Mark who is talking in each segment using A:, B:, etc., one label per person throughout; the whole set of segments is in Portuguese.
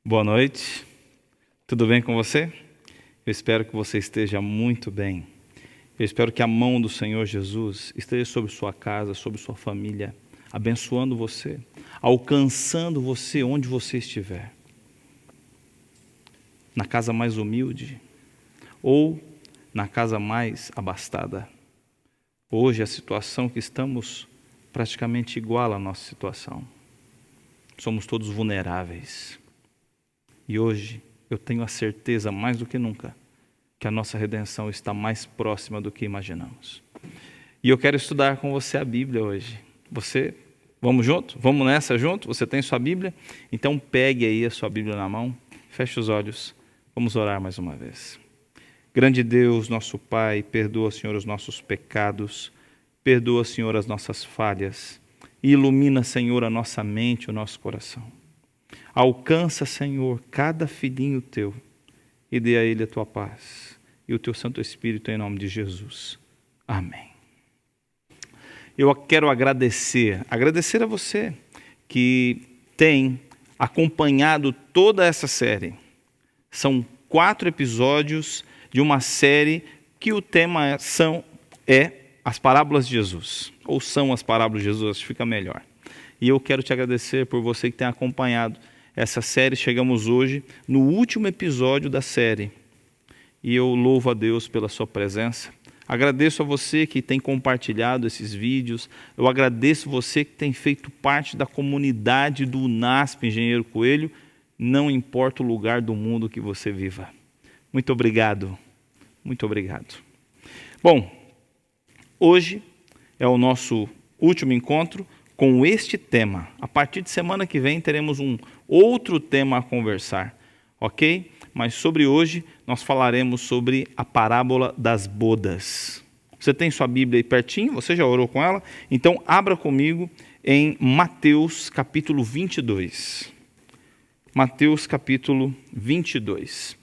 A: Boa noite, tudo bem com você? Eu espero que você esteja muito bem. Eu espero que a mão do Senhor Jesus esteja sobre sua casa, sobre sua família, abençoando você, alcançando você onde você estiver. Na casa mais humilde ou na casa mais abastada. Hoje a situação que estamos praticamente igual à nossa situação. Somos todos vulneráveis. E hoje eu tenho a certeza, mais do que nunca, que a nossa redenção está mais próxima do que imaginamos. E eu quero estudar com você a Bíblia hoje. Vamos junto? Vamos nessa junto? Você tem sua Bíblia? Então pegue aí a sua Bíblia na mão, feche os olhos, vamos orar mais uma vez. Grande Deus, nosso Pai, perdoa, Senhor, os nossos pecados, perdoa, Senhor, as nossas falhas, e ilumina, Senhor, a nossa mente, o nosso coração. Alcança, Senhor, cada filhinho teu e dê a ele a tua paz e o teu Santo Espírito em nome de Jesus. Amém. Eu quero agradecer a você que tem acompanhado toda essa série. São 4 episódios de uma série que o tema é as parábolas de Jesus, ou são as parábolas de Jesus, acho que fica melhor. E eu quero te agradecer por você que tem acompanhado essa série. Chegamos hoje no último episódio da série. E eu louvo a Deus pela sua presença. Agradeço a você que tem compartilhado esses vídeos. Eu agradeço você que tem feito parte da comunidade do UNASP Engenheiro Coelho. Não importa o lugar do mundo que você viva. Muito obrigado. Muito obrigado. Bom, hoje é o nosso último encontro com este tema. A partir de semana que vem teremos um outro tema a conversar, ok? Mas sobre hoje nós falaremos sobre a parábola das bodas. Você tem sua Bíblia aí pertinho? Você já orou com ela? Então abra comigo em Mateus capítulo 22. Mateus capítulo 22.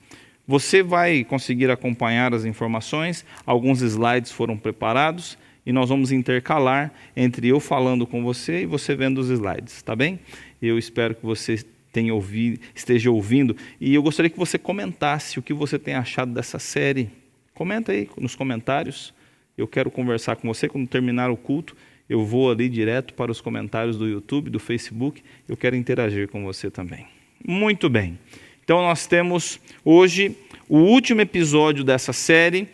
A: Você vai conseguir acompanhar as informações, alguns slides foram preparados, e nós vamos intercalar entre eu falando com você e você vendo os slides, tá bem? Eu espero que você esteja ouvindo, e eu gostaria que você comentasse o que você tem achado dessa série. Comenta aí nos comentários, eu quero conversar com você. Quando terminar o culto, eu vou ali direto para os comentários do YouTube, do Facebook, eu quero interagir com você também. Muito bem, então nós temos hoje o último episódio dessa série.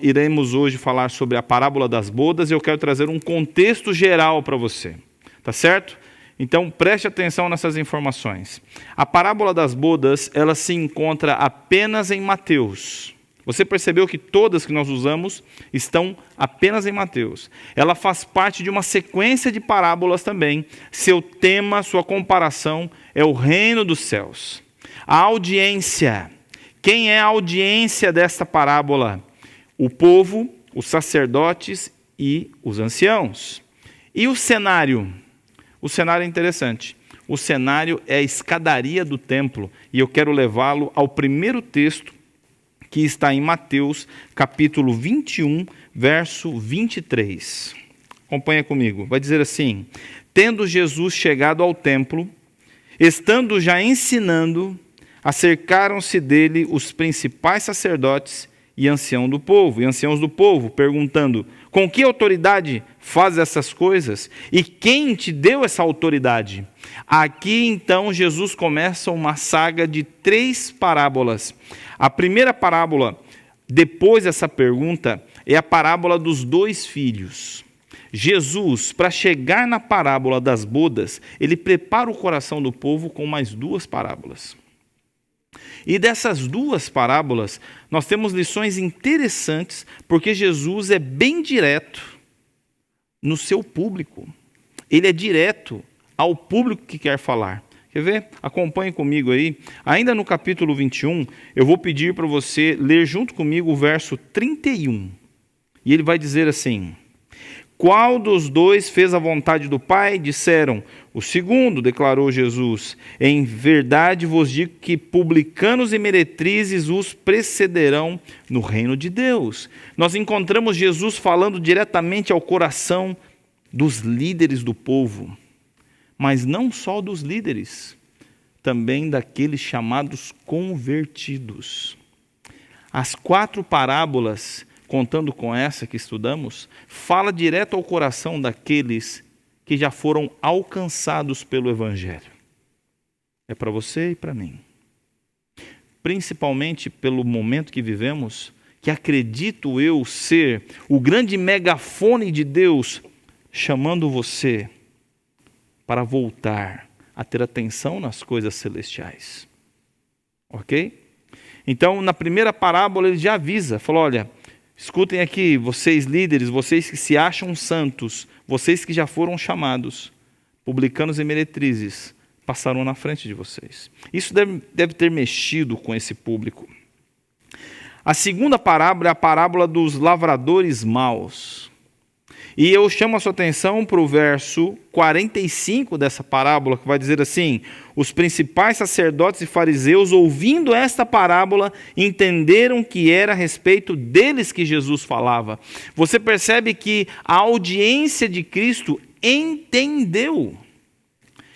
A: Iremos hoje falar sobre a parábola das bodas e eu quero trazer um contexto geral para você, tá certo? Então preste atenção nessas informações. A parábola das bodas, ela se encontra apenas em Mateus. Você percebeu que todas que nós usamos estão apenas em Mateus. Ela faz parte de uma sequência de parábolas também. Seu tema, sua comparação é o reino dos céus. A audiência. Quem é a audiência desta parábola? O povo, os sacerdotes e os anciãos. E o cenário? O cenário é interessante. O cenário é a escadaria do templo. E eu quero levá-lo ao primeiro texto que está em Mateus, capítulo 21, verso 23. Acompanha comigo. Vai dizer assim: tendo Jesus chegado ao templo, estando já ensinando, acercaram-se dele os principais sacerdotes e anciãos do povo, perguntando: com que autoridade faz essas coisas? E quem te deu essa autoridade? Aqui então Jesus começa uma saga de 3 parábolas. A primeira parábola, depois dessa pergunta, é a parábola dos 2 filhos. Jesus, para chegar na parábola das bodas, ele prepara o coração do povo com mais 2 parábolas. E dessas 2 parábolas, nós temos lições interessantes, porque Jesus é bem direto no seu público. Ele é direto ao público que quer falar. Quer ver? Acompanhe comigo aí. Ainda no capítulo 21, eu vou pedir para você ler junto comigo o verso 31. E ele vai dizer assim: qual dos 2 fez a vontade do Pai? Disseram: o segundo, declarou Jesus. Em verdade vos digo que publicanos e meretrizes os precederão no reino de Deus. Nós encontramos Jesus falando diretamente ao coração dos líderes do povo. Mas não só dos líderes. também daqueles chamados convertidos. As 4 parábolas, contando com essa que estudamos, fala direto ao coração daqueles que já foram alcançados pelo Evangelho. É para você e para mim. Principalmente pelo momento que vivemos, que acredito eu ser o grande megafone de Deus, chamando você para voltar a ter atenção nas coisas celestiais. Ok? Então, na primeira parábola, ele já avisa, falou, olha, escutem aqui, vocês líderes, vocês que se acham santos, vocês que já foram chamados, publicanos e meretrizes, passaram na frente de vocês. Isso deve ter mexido com esse público. A segunda parábola é a parábola dos lavradores maus. E eu chamo a sua atenção para o verso 45 dessa parábola, que vai dizer assim: os principais sacerdotes e fariseus, ouvindo esta parábola, entenderam que era a respeito deles que Jesus falava. Você percebe que a audiência de Cristo entendeu,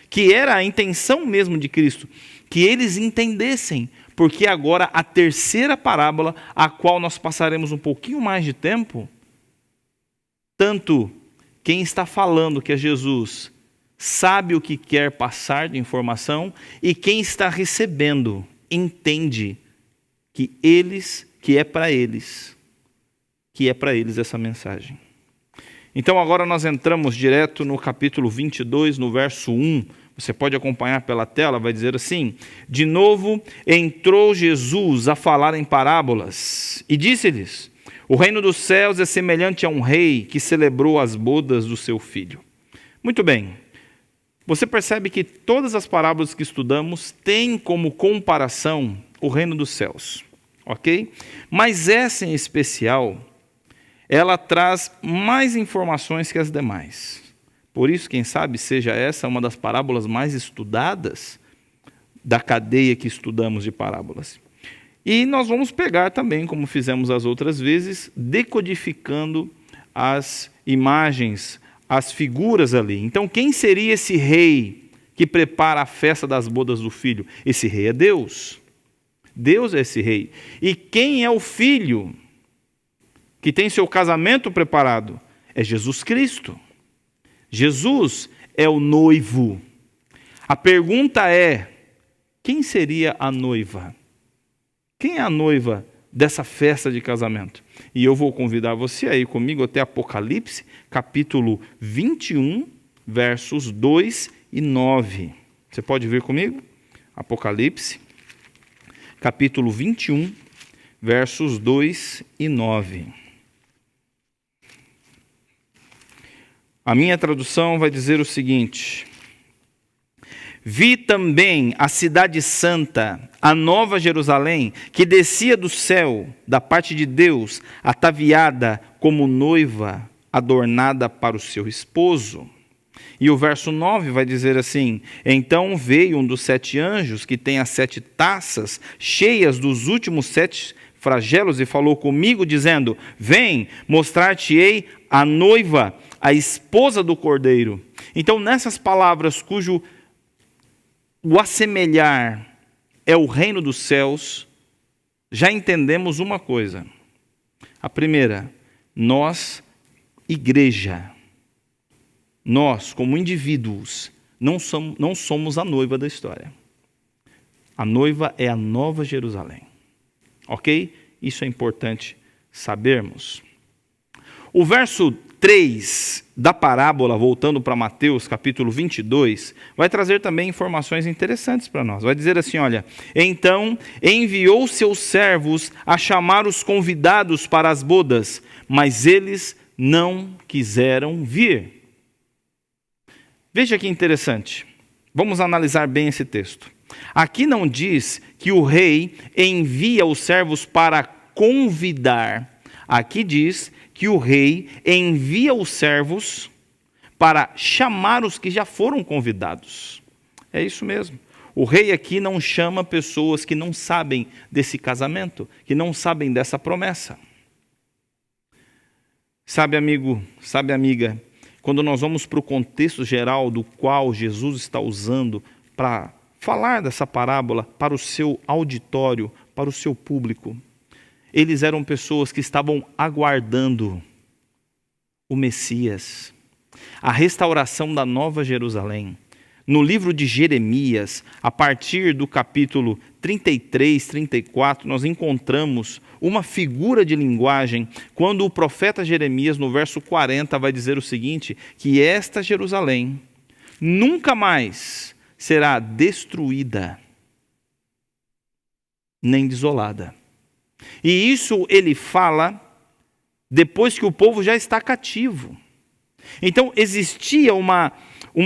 A: que era a intenção mesmo de Cristo, que eles entendessem, porque agora a terceira parábola, a qual nós passaremos um pouquinho mais de tempo, tanto quem está falando, que é Jesus, sabe o que quer passar de informação, e quem está recebendo entende que é para eles essa mensagem. Então agora nós entramos direto no capítulo 22, no verso 1. Você pode acompanhar pela tela, vai dizer assim: de novo entrou Jesus a falar em parábolas e disse-lhes: o reino dos céus é semelhante a um rei que celebrou as bodas do seu filho. Muito bem, você percebe que todas as parábolas que estudamos têm como comparação o reino dos céus, ok? Mas essa em especial, ela traz mais informações que as demais. Por isso, quem sabe, seja essa uma das parábolas mais estudadas da cadeia que estudamos de parábolas. E nós vamos pegar também, como fizemos as outras vezes, decodificando as imagens, as figuras ali. Então, quem seria esse rei que prepara a festa das bodas do filho? Esse rei é Deus. Deus é esse rei. E quem é o filho que tem seu casamento preparado? É Jesus Cristo. Jesus é o noivo. A pergunta é: quem seria a noiva? Quem é a noiva dessa festa de casamento? E eu vou convidar você a ir comigo até Apocalipse, capítulo 21, versos 2 e 9. Você pode vir comigo? Apocalipse, capítulo 21, versos 2 e 9. A minha tradução vai dizer o seguinte: vi também a cidade santa, a nova Jerusalém, que descia do céu, da parte de Deus, ataviada como noiva, adornada para o seu esposo. E o verso 9 vai dizer assim: então veio um dos 7 anjos, que tem as 7 taças, cheias dos últimos 7 flagelos, e falou comigo, dizendo: vem, mostrar-te-ei a noiva, a esposa do Cordeiro. Então, nessas palavras, cujo o assemelhar é o reino dos céus, já entendemos uma coisa. A primeira, nós, igreja, nós, como indivíduos, não somos a noiva da história. A noiva é a nova Jerusalém. Ok? Isso é importante sabermos. O verso 3 da parábola, voltando para Mateus capítulo 22, vai trazer também informações interessantes para nós. Vai dizer assim, olha: então enviou seus servos a chamar os convidados para as bodas, mas eles não quiseram vir. Veja que interessante. Vamos analisar bem esse texto. Aqui não diz que o rei envia os servos para convidar. Aqui diz que o rei envia os servos para chamar os que já foram convidados. É isso mesmo. O rei aqui não chama pessoas que não sabem desse casamento, que não sabem dessa promessa. Sabe, amigo, sabe, amiga, quando nós vamos para o contexto geral do qual Jesus está usando para falar dessa parábola para o seu auditório, para o seu público. Eles eram pessoas que estavam aguardando o Messias, a restauração da Nova Jerusalém. No livro de Jeremias, a partir do capítulo 33, 34, nós encontramos uma figura de linguagem, quando o profeta Jeremias, no verso 40, vai dizer o seguinte, que esta Jerusalém nunca mais será destruída, nem desolada. E isso ele fala depois que o povo já está cativo. Então existia uma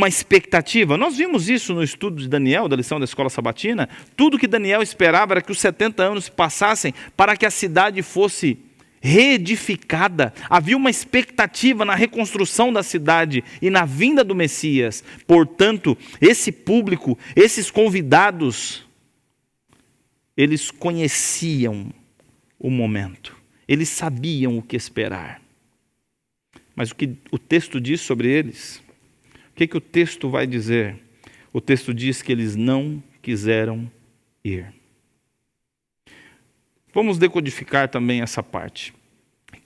A: expectativa. Nós vimos isso no estudo de Daniel, da lição da escola sabatina. Tudo que Daniel esperava era que os 70 anos passassem para que a cidade fosse reedificada. Havia uma expectativa na reconstrução da cidade e na vinda do Messias. Portanto, esse público, esses convidados, eles conheciam o momento. Eles sabiam o que esperar. Mas o que o texto diz sobre eles? O que o texto vai dizer? O texto diz que eles não quiseram ir. Vamos decodificar também essa parte.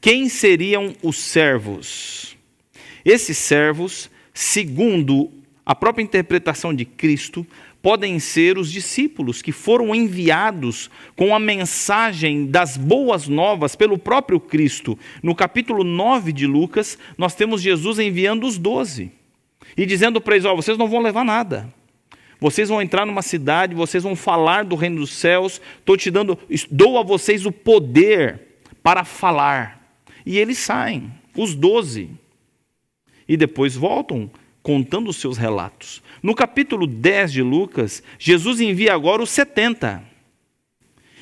A: Quem seriam os servos? Esses servos, segundo a própria interpretação de Cristo, podem ser os discípulos que foram enviados com a mensagem das boas novas pelo próprio Cristo. No capítulo 9 de Lucas, nós temos Jesus enviando os 12 e dizendo para eles, vocês não vão levar nada. Vocês vão entrar numa cidade, vocês vão falar do reino dos céus, dou a vocês o poder para falar. E eles saem, os 12, e depois voltam contando os seus relatos. No capítulo 10 de Lucas, Jesus envia agora os 70.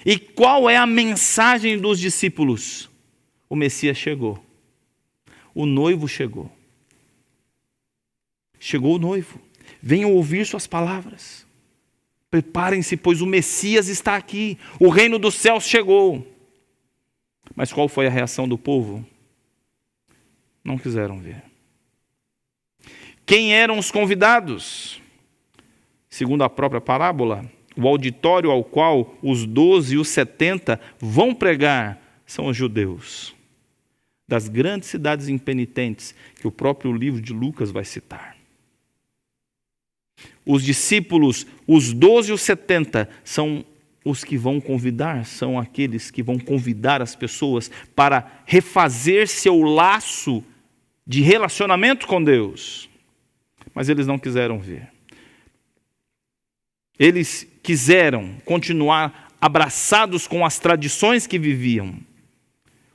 A: E qual é a mensagem dos discípulos? O Messias chegou. O noivo chegou. Chegou o noivo. Venham ouvir suas palavras. Preparem-se, pois o Messias está aqui. O reino dos céus chegou. Mas qual foi a reação do povo? Não quiseram ver. Quem eram os convidados? Segundo a própria parábola, o auditório ao qual os 12 e os 70 vão pregar são os judeus, das grandes cidades impenitentes que o próprio livro de Lucas vai citar. Os discípulos, os 12 e os 70, são os que vão convidar, são aqueles que vão convidar as pessoas para refazer seu laço de relacionamento com Deus. Mas eles não quiseram ver. Eles quiseram continuar abraçados com as tradições que viviam,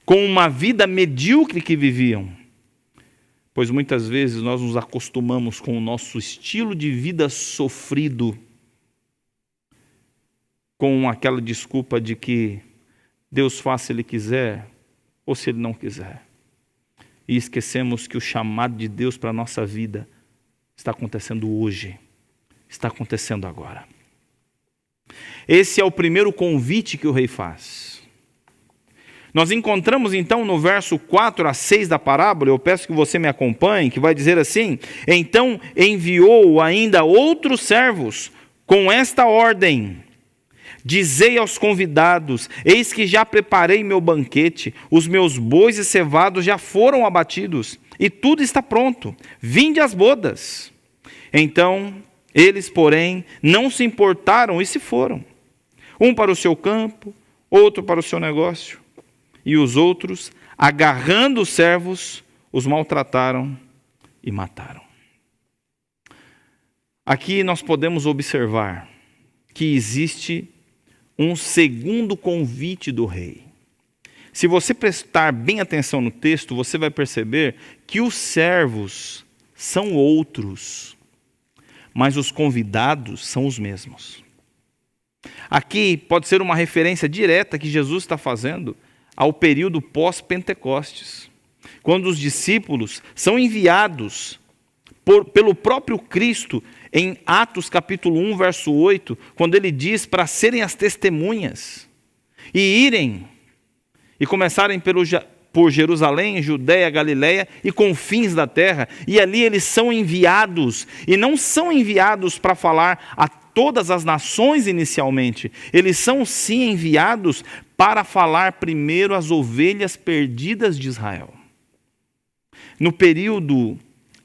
A: com uma vida medíocre que viviam. Pois muitas vezes nós nos acostumamos com o nosso estilo de vida sofrido, com aquela desculpa de que Deus faz se Ele quiser ou se Ele não quiser. E esquecemos que o chamado de Deus para a nossa vida está acontecendo hoje, está acontecendo agora. Esse é o primeiro convite que o rei faz. Nós encontramos então no verso 4 a 6 da parábola, eu peço que você me acompanhe, que vai dizer assim: então enviou ainda outros servos com esta ordem: dizei aos convidados, eis que já preparei meu banquete, os meus bois e cevados já foram abatidos, e tudo está pronto, vinde às bodas. Então, eles, porém, não se importaram e se foram. Um para o seu campo, outro para o seu negócio. E os outros, agarrando os servos, os maltrataram e mataram. Aqui nós podemos observar que existe um segundo convite do rei. Se você prestar bem atenção no texto, você vai perceber que os servos são outros, mas os convidados são os mesmos. Aqui pode ser uma referência direta que Jesus está fazendo ao período pós-Pentecostes, quando os discípulos são enviados pelo próprio Cristo em Atos capítulo 1, verso 8, quando ele diz para serem as testemunhas e irem e começarem por Jerusalém, Judeia, Galileia e confins da terra. E ali eles são enviados, e não são enviados para falar a todas as nações inicialmente. Eles são sim enviados para falar primeiro às ovelhas perdidas de Israel. No período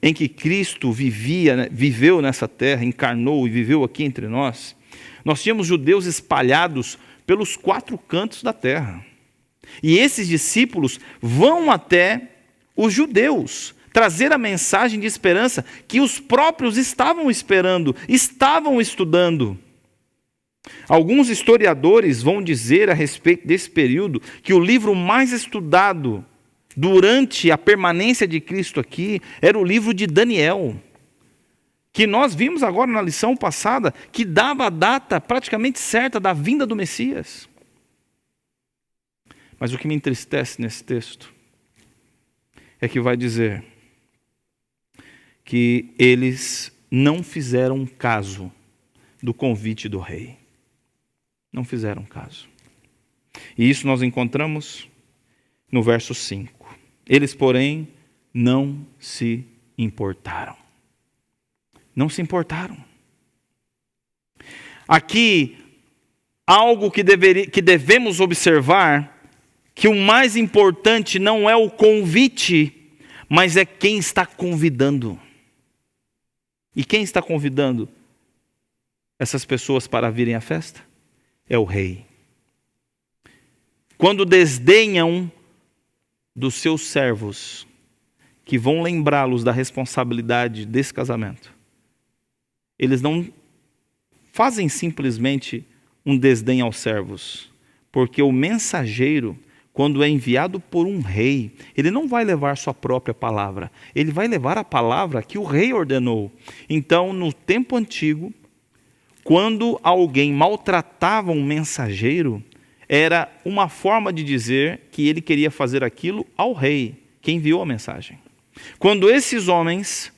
A: em que Cristo viveu nessa terra, encarnou e viveu aqui entre nós, nós tínhamos judeus espalhados pelos 4 cantos da terra. E esses discípulos vão até os judeus trazer a mensagem de esperança que os próprios estavam esperando, estavam estudando. Alguns historiadores vão dizer a respeito desse período que o livro mais estudado durante a permanência de Cristo aqui era o livro de Daniel, que nós vimos agora na lição passada, que dava a data praticamente certa da vinda do Messias. Mas o que me entristece nesse texto é que vai dizer que eles não fizeram caso do convite do rei. Não fizeram caso. E isso nós encontramos no verso 5. Eles, porém, não se importaram. Não se importaram. Aqui, algo que devemos observar, que o mais importante não é o convite, mas é quem está convidando. E quem está convidando essas pessoas para virem à festa? É o rei. Quando desdenham dos seus servos, que vão lembrá-los da responsabilidade desse casamento, eles não fazem simplesmente um desdém aos servos, porque o mensageiro, quando é enviado por um rei, ele não vai levar sua própria palavra, ele vai levar a palavra que o rei ordenou. Então, no tempo antigo, quando alguém maltratava um mensageiro, era uma forma de dizer que ele queria fazer aquilo ao rei, que enviou a mensagem. Quando esses homens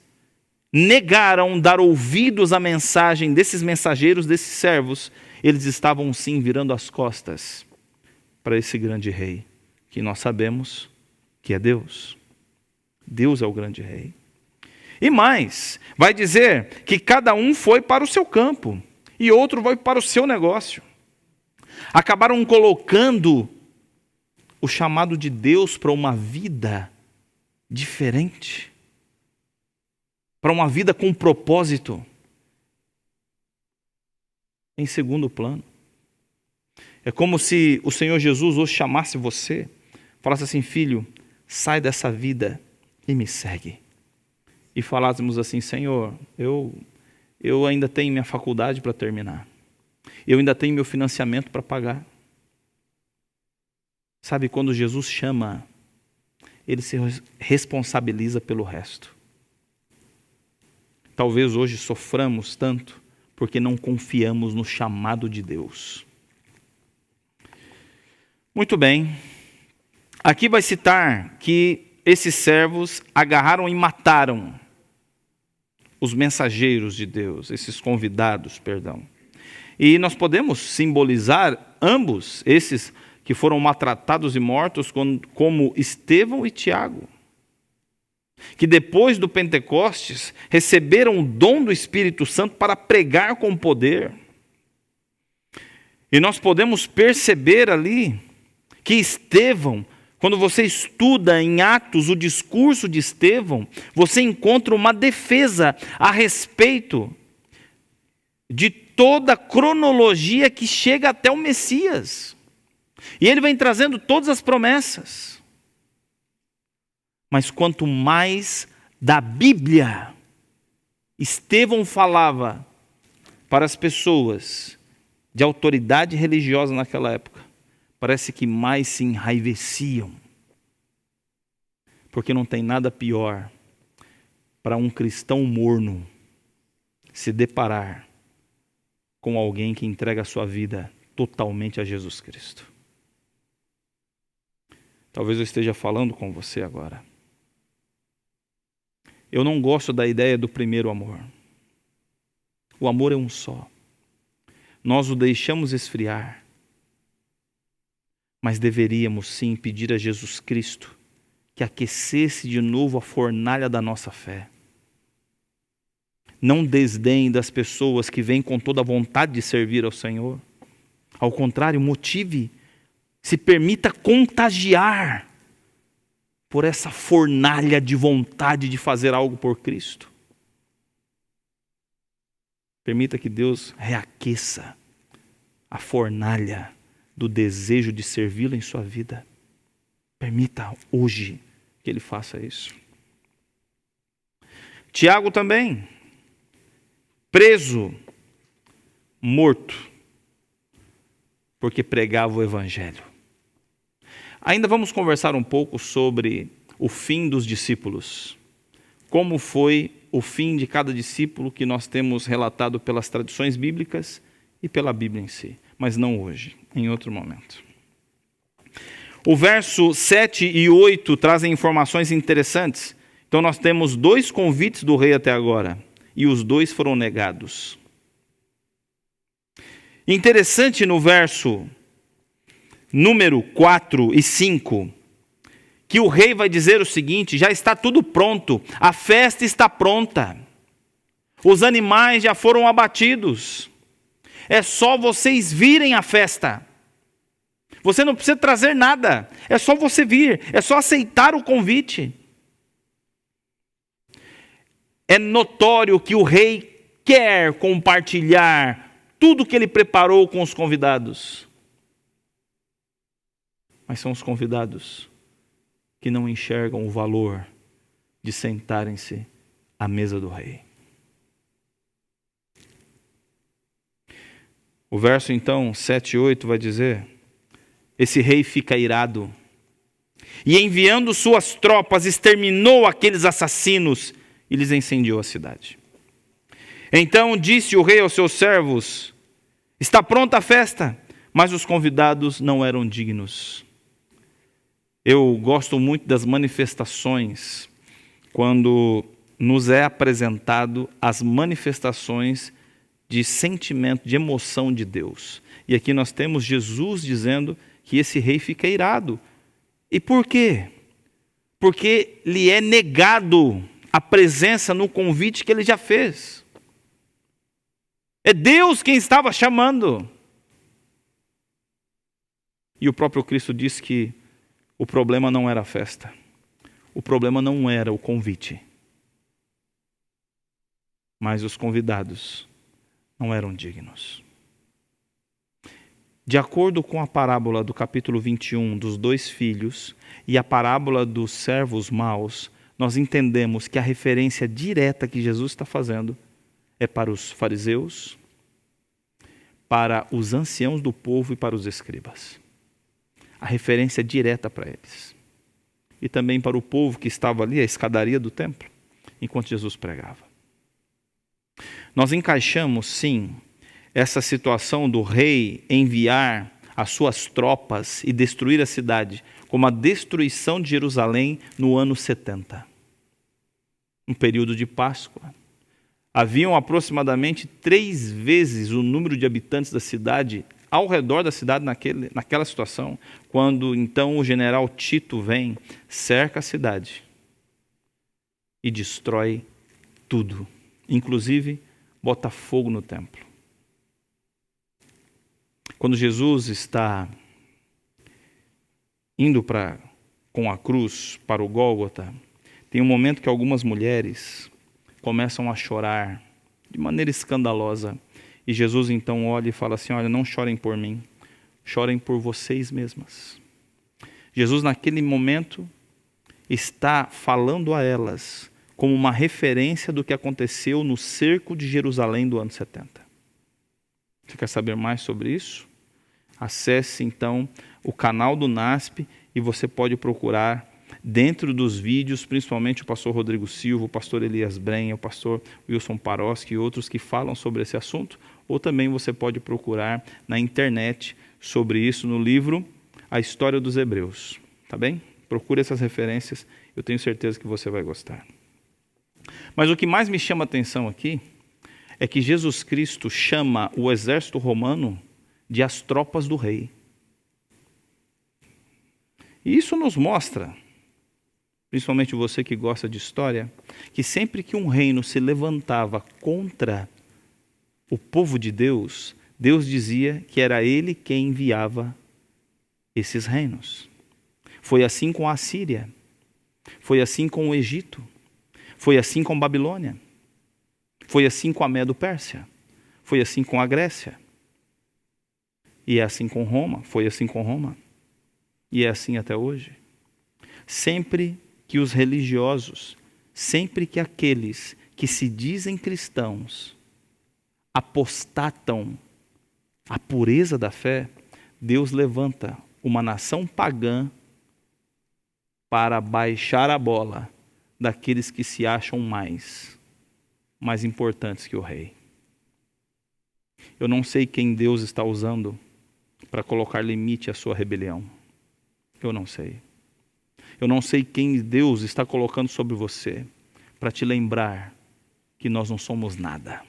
A: negaram dar ouvidos à mensagem desses mensageiros, desses servos, eles estavam sim virando as costas para esse grande rei, que nós sabemos que é Deus. Deus é o grande rei. E mais, vai dizer que cada um foi para o seu campo e outro vai para o seu negócio. Acabaram colocando o chamado de Deus para uma vida diferente, para uma vida com propósito, em segundo plano. É como se o Senhor Jesus hoje chamasse você, falasse assim: filho, sai dessa vida e me segue. E falássemos assim: Senhor, eu ainda tenho minha faculdade para terminar. Eu ainda tenho meu financiamento para pagar. Sabe, quando Jesus chama, ele se responsabiliza pelo resto. Talvez hoje soframos tanto porque não confiamos no chamado de Deus. Muito bem, aqui vai citar que esses servos agarraram e mataram os mensageiros de Deus, esses convidados, perdão. E nós podemos simbolizar ambos, esses que foram maltratados e mortos, como Estevão e Tiago, que depois do Pentecostes receberam o dom do Espírito Santo para pregar com poder. E nós podemos perceber ali que Estevão, quando você estuda em Atos o discurso de Estevão, você encontra uma defesa a respeito de toda a cronologia que chega até o Messias. E ele vem trazendo todas as promessas. Mas quanto mais da Bíblia Estevão falava para as pessoas de autoridade religiosa naquela época, parece que mais se enraiveciam. Porque não tem nada pior para um cristão morno se deparar com alguém que entrega a sua vida totalmente a Jesus Cristo. Talvez eu esteja falando com você agora. Eu não gosto da ideia do primeiro amor. O amor é um só. Nós o deixamos esfriar. Mas deveríamos sim pedir a Jesus Cristo que aquecesse de novo a fornalha da nossa fé. Não desdenhe das pessoas que vêm com toda a vontade de servir ao Senhor. Ao contrário, motive, se permita contagiar por essa fornalha de vontade de fazer algo por Cristo. Permita que Deus reaqueça a fornalha do desejo de servi-lo em sua vida. Permita hoje que Ele faça isso. Tiago também, preso, morto, porque pregava o Evangelho. Ainda vamos conversar um pouco sobre o fim dos discípulos. Como foi o fim de cada discípulo que nós temos relatado pelas tradições bíblicas e pela Bíblia em si. Mas não hoje, em outro momento. O verso 7 e 8 trazem informações interessantes. Então nós temos 2 convites do rei até agora, e os 2 foram negados. Interessante no verso número 4 e 5, que o rei vai dizer o seguinte: já está tudo pronto, a festa está pronta, os animais já foram abatidos, é só vocês virem a festa. Você não precisa trazer nada, é só você vir, é só aceitar o convite. É notório que o rei quer compartilhar tudo que ele preparou com os convidados. Mas são os convidados que não enxergam o valor de sentarem-se à mesa do rei. O verso então 7 e 8 vai dizer: esse rei fica irado, e enviando suas tropas, exterminou aqueles assassinos e lhes incendiou a cidade. Então disse o rei aos seus servos: está pronta a festa, mas os convidados não eram dignos. Eu gosto muito das manifestações, quando nos é apresentado as manifestações de sentimento, de emoção de Deus. E aqui nós temos Jesus dizendo que esse rei fica irado. E por quê? Porque lhe é negado a presença no convite que ele já fez. É Deus quem estava chamando. E o próprio Cristo disse que o problema não era a festa. O problema não era o convite. Mas os convidados não eram dignos. De acordo com a parábola do capítulo 21 dos 2 filhos e a parábola dos servos maus, nós entendemos que a referência direta que Jesus está fazendo é para os fariseus, para os anciãos do povo e para os escribas. A referência direta para eles. E também para o povo que estava ali, a escadaria do templo, enquanto Jesus pregava. Nós encaixamos, sim, essa situação do rei enviar as suas tropas e destruir a cidade, como a destruição de Jerusalém no ano 70. Um período de Páscoa. Haviam aproximadamente 3 vezes o número de habitantes da cidade, ao redor da cidade naquela situação, quando então o general Tito vem, cerca a cidade e destrói tudo, inclusive bota fogo no templo. Quando Jesus está indo com a cruz para o Gólgota, tem um momento que algumas mulheres começam a chorar de maneira escandalosa. E Jesus então olha e fala assim: olha, não chorem por mim, chorem por vocês mesmas. Jesus naquele momento está falando a elas como uma referência do que aconteceu no cerco de Jerusalém do ano 70. Você quer saber mais sobre isso? Acesse então o canal do NASP e você pode procurar dentro dos vídeos, principalmente o pastor Rodrigo Silva, o pastor Elias Brenha, o pastor Wilson Paroski e outros que falam sobre esse assunto, ou também você pode procurar na internet sobre isso no livro A História dos Hebreus. Tá bem? Procure essas referências, eu tenho certeza que você vai gostar. Mas o que mais me chama a atenção aqui é que Jesus Cristo chama o exército romano de as tropas do rei. E isso nos mostra, principalmente você que gosta de história, que sempre que um reino se levantava contra o povo de Deus, Deus dizia que era Ele quem enviava esses reinos. Foi assim com a Assíria, foi assim com o Egito, foi assim com a Babilônia, foi assim com a Medo-Pérsia, foi assim com a Grécia, e é assim com Roma, foi assim com Roma, e é assim até hoje. Sempre que os religiosos, sempre que aqueles que se dizem cristãos apostatam a pureza da fé, Deus levanta uma nação pagã para baixar a bola daqueles que se acham mais importantes que o rei. Eu não sei quem Deus está usando para colocar limite à sua rebelião. Eu não sei. Eu não sei quem Deus está colocando sobre você para te lembrar que nós não somos nada.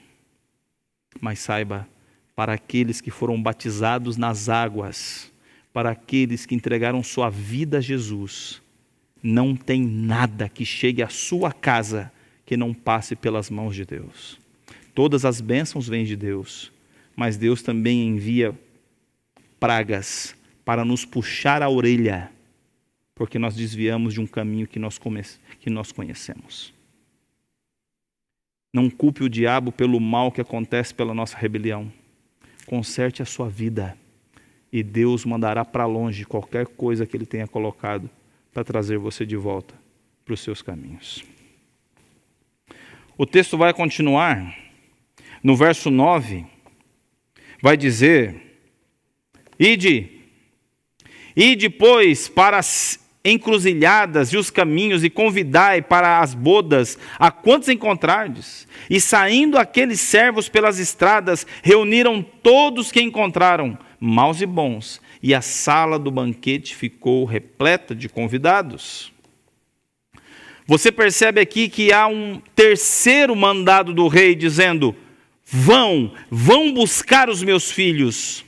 A: Mas saiba, para aqueles que foram batizados nas águas, para aqueles que entregaram sua vida a Jesus, não tem nada que chegue à sua casa que não passe pelas mãos de Deus. Todas as bênçãos vêm de Deus, mas Deus também envia pragas para nos puxar a orelha, porque nós desviamos de um caminho que nós conhecemos. Não culpe o diabo pelo mal que acontece pela nossa rebelião. Conserte a sua vida e Deus mandará para longe qualquer coisa que Ele tenha colocado para trazer você de volta para os seus caminhos. O texto vai continuar. No verso 9, vai dizer: Ide, pois, para as encruzilhadas e os caminhos, e convidai para as bodas a quantos encontrardes. E saindo aqueles servos pelas estradas, reuniram todos que encontraram, maus e bons, e a sala do banquete ficou repleta de convidados. Você percebe aqui que há um terceiro mandado do rei, dizendo: vão buscar os meus filhos.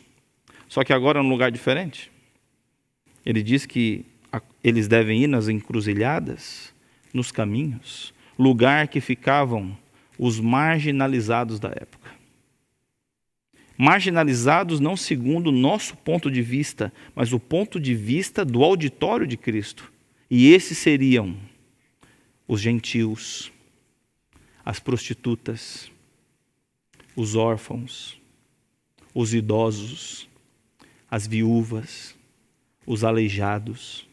A: Só que agora é um lugar diferente. Ele diz que eles devem ir nas encruzilhadas, nos caminhos, lugar que ficavam os marginalizados da época. Marginalizados não segundo o nosso ponto de vista, mas o ponto de vista do auditório de Cristo. E esses seriam os gentios, as prostitutas, os órfãos, os idosos, as viúvas, os aleijados,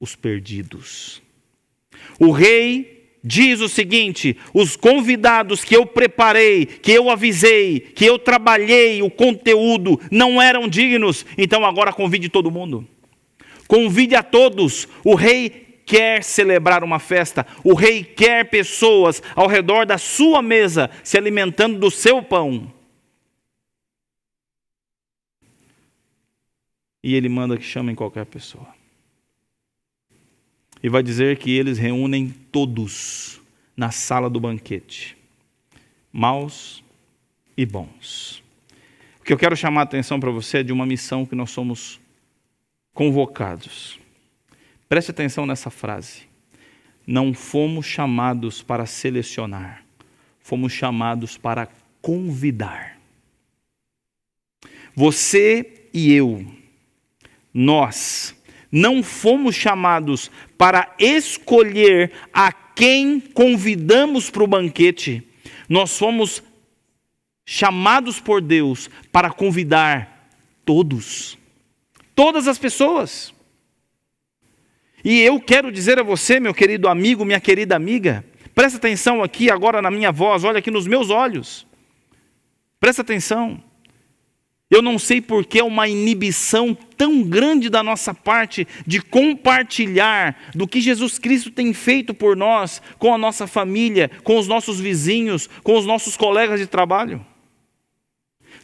A: os perdidos. O rei diz o seguinte: os convidados que eu preparei, que eu avisei, que eu trabalhei o conteúdo, não eram dignos, então agora convide todo mundo. Convide a todos. O rei quer celebrar uma festa, o rei quer pessoas ao redor da sua mesa, se alimentando do seu pão. E ele manda que chamem qualquer pessoa. E vai dizer que eles reúnem todos na sala do banquete, maus e bons. O que eu quero chamar a atenção para você é de uma missão que nós somos convocados. Preste atenção nessa frase. Não fomos chamados para selecionar, fomos chamados para convidar. Você e eu, nós não fomos chamados para escolher a quem convidamos para o banquete. Nós fomos chamados por Deus para convidar todos, todas as pessoas. E eu quero dizer a você, meu querido amigo, minha querida amiga, presta atenção aqui agora na minha voz, olha aqui nos meus olhos. Presta atenção. Eu não sei por que é uma inibição tão grande da nossa parte de compartilhar do que Jesus Cristo tem feito por nós, com a nossa família, com os nossos vizinhos, com os nossos colegas de trabalho.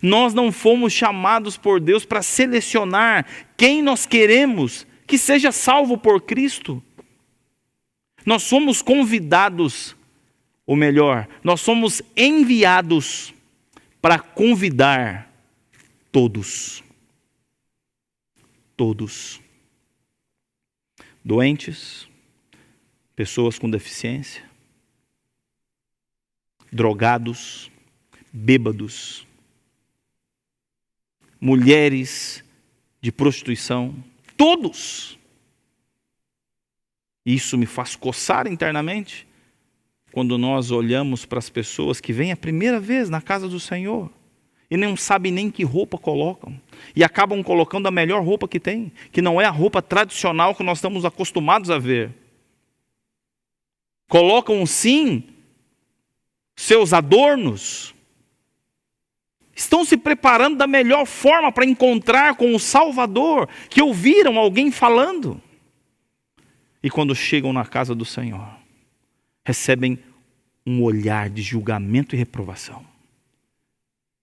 A: Nós não fomos chamados por Deus para selecionar quem nós queremos que seja salvo por Cristo. Nós somos convidados, ou melhor, nós somos enviados para convidar todos. Todos. Doentes, pessoas com deficiência, drogados, bêbados, mulheres de prostituição, todos. Isso me faz coçar internamente quando nós olhamos para as pessoas que vêm a primeira vez na casa do Senhor e não sabem nem que roupa colocam e acabam colocando a melhor roupa que tem, que não é a roupa tradicional que nós estamos acostumados a ver. Colocam sim seus adornos, estão se preparando da melhor forma para encontrar com o Salvador, que ouviram alguém falando. E quando chegam na casa do Senhor, recebem um olhar de julgamento e reprovação.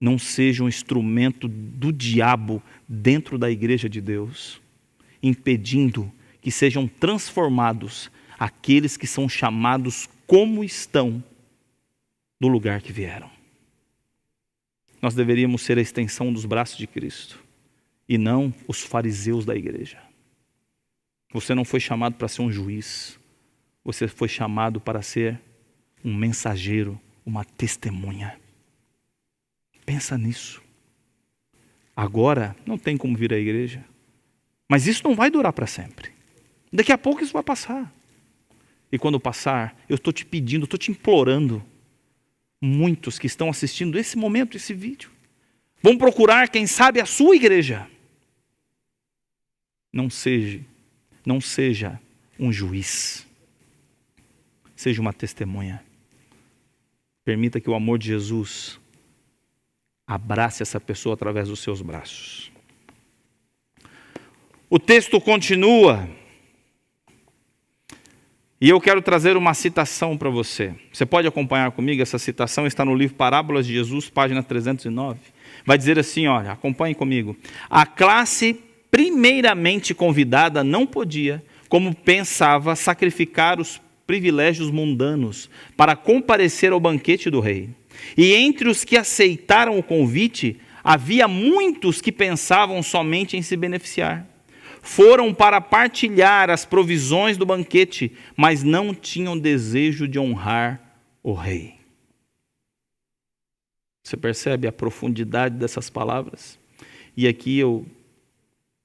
A: Não seja um instrumento do diabo dentro da igreja de Deus, impedindo que sejam transformados aqueles que são chamados como estão do lugar que vieram. Nós deveríamos ser a extensão dos braços de Cristo e não os fariseus da igreja. Você não foi chamado para ser um juiz, você foi chamado para ser um mensageiro, uma testemunha. Pensa nisso. Agora não tem como vir à igreja, mas isso não vai durar para sempre. Daqui a pouco isso vai passar. E quando passar, eu estou te pedindo, estou te implorando, muitos que estão assistindo esse momento, esse vídeo, vão procurar, quem sabe, a sua igreja. Não seja um juiz, seja uma testemunha. Permita que o amor de Jesus abrace essa pessoa através dos seus braços. O texto continua, e eu quero trazer uma citação para você. Você pode acompanhar comigo? Essa citação está no livro Parábolas de Jesus, página 309. Vai dizer assim, olha, acompanhe comigo. A classe primeiramente convidada não podia, como pensava, sacrificar os privilégios mundanos para comparecer ao banquete do rei. E entre os que aceitaram o convite, havia muitos que pensavam somente em se beneficiar. Foram para partilhar as provisões do banquete, mas não tinham desejo de honrar o rei. Você percebe a profundidade dessas palavras? E aqui eu